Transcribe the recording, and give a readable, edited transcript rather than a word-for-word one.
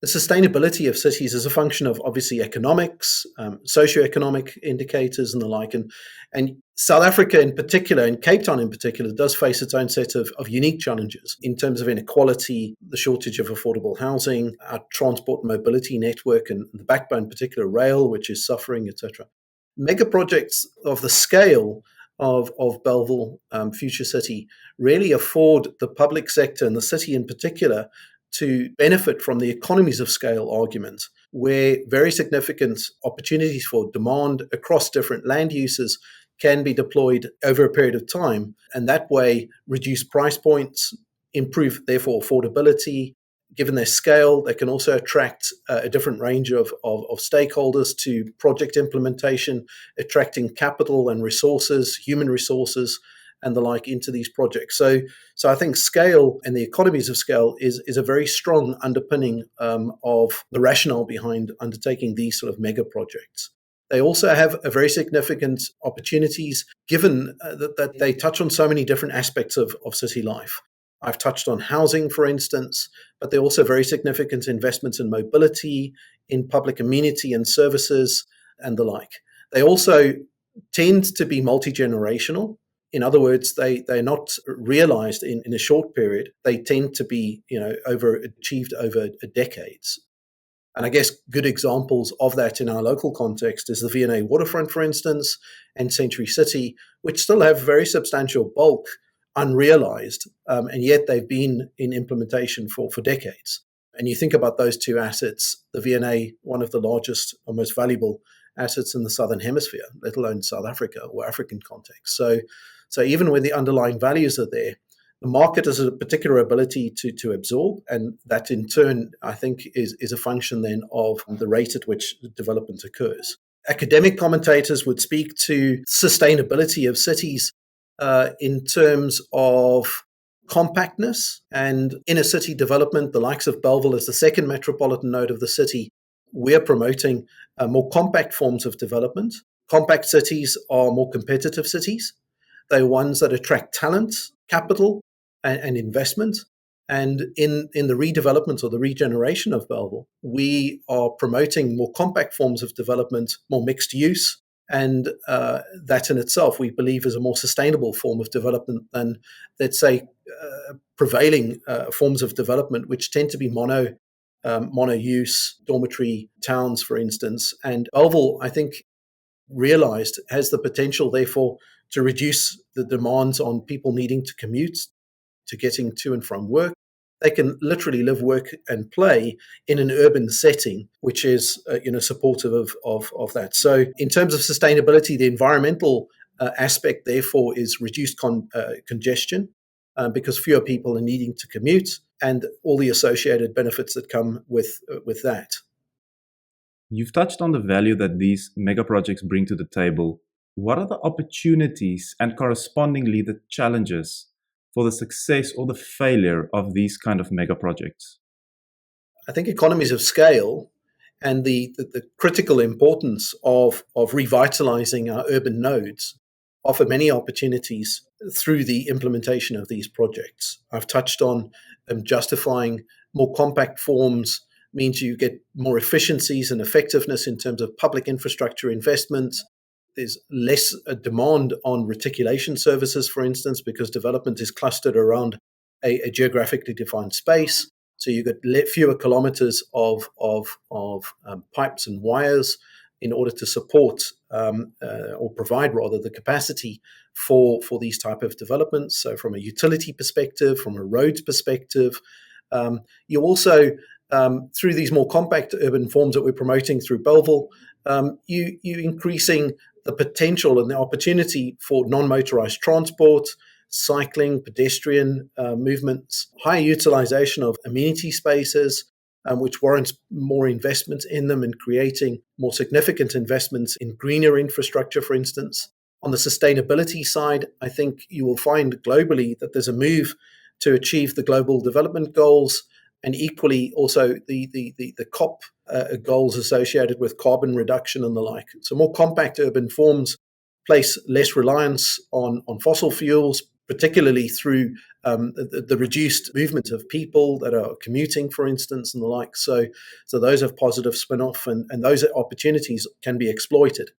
The sustainability of cities is a function of obviously economics, socioeconomic indicators, and the like. And South Africa in particular, and Cape Town in particular, does face its own set of unique challenges in terms of inequality, the shortage of affordable housing, our transport and mobility network, and the backbone, in particular rail, which is suffering, etc. Mega projects of the scale of Bellville Future City really afford the public sector and the city in particular to benefit from the economies of scale argument, where very significant opportunities for demand across different land uses can be deployed over a period of time, and that way reduce price points, improve, therefore, affordability. Given their scale, they can also attract a different range of stakeholders to project implementation, attracting capital and resources, human resources, and the like into these projects. So I think scale and the economies of scale is a very strong underpinning of the rationale behind undertaking these sort of mega projects. They also have a very significant opportunities given that they touch on so many different aspects of city life. I've touched on housing, for instance, but they're also very significant investments in mobility, in public amenity and services, and the like. They also tend to be multi-generational. In other words, they're not realized in a short period. They tend to be, achieved over decades. And I guess good examples of that in our local context is the V&A waterfront, for instance, and Century City, which still have very substantial bulk unrealized, and yet they've been in implementation for decades. And you think about those two assets, the V&A, one of the largest or most valuable assets in the Southern Hemisphere, let alone South Africa or African context. So even when the underlying values are there, the market has a particular ability to absorb, and that in turn, I think, is a function then of the rate at which development occurs. Academic commentators would speak to sustainability of cities in terms of compactness and inner city development. The likes of Bellville as the second metropolitan node of the city, we're promoting more compact forms of development. Compact cities are more competitive cities. They're ones that attract talent, capital, and investment. And in the redevelopment or the regeneration of Bellville, we are promoting more compact forms of development, more mixed use. And that in itself, we believe, is a more sustainable form of development than, let's say, prevailing forms of development, which tend to be mono-use, dormitory towns, for instance. And Bellville, I think, realized has the potential, therefore, to reduce the demands on people needing to commute, to getting to and from work. They can literally live, work, and play in an urban setting, which is supportive of that. So in terms of sustainability, the environmental aspect, therefore, is reduced congestion because fewer people are needing to commute, and all the associated benefits that come with that. You've touched on the value that these mega projects bring to the table. What are the opportunities and correspondingly the challenges for the success or the failure of these kind of mega projects? I think economies of scale and the critical importance of revitalizing our urban nodes offer many opportunities through the implementation of these projects. I've touched on justifying more compact forms means you get more efficiencies and effectiveness in terms of public infrastructure investment. There's less demand on reticulation services, for instance, because development is clustered around a geographically defined space. So you get fewer kilometers of pipes and wires in order to support or provide rather the capacity for these type of developments. So from a utility perspective, from a roads perspective, you also through these more compact urban forms that we're promoting through Bellville, you increasing the potential and the opportunity for non-motorized transport, cycling, pedestrian movements, higher utilization of amenity spaces, which warrants more investment in them and creating more significant investments in greener infrastructure, for instance. On the sustainability side, I think you will find globally that there's a move to achieve the global development goals and equally also the COP goals associated with carbon reduction and the like. So more compact urban forms place less reliance on fossil fuels, particularly through the reduced movement of people that are commuting, for instance, and the like. So those have positive spin-off, and those opportunities can be exploited.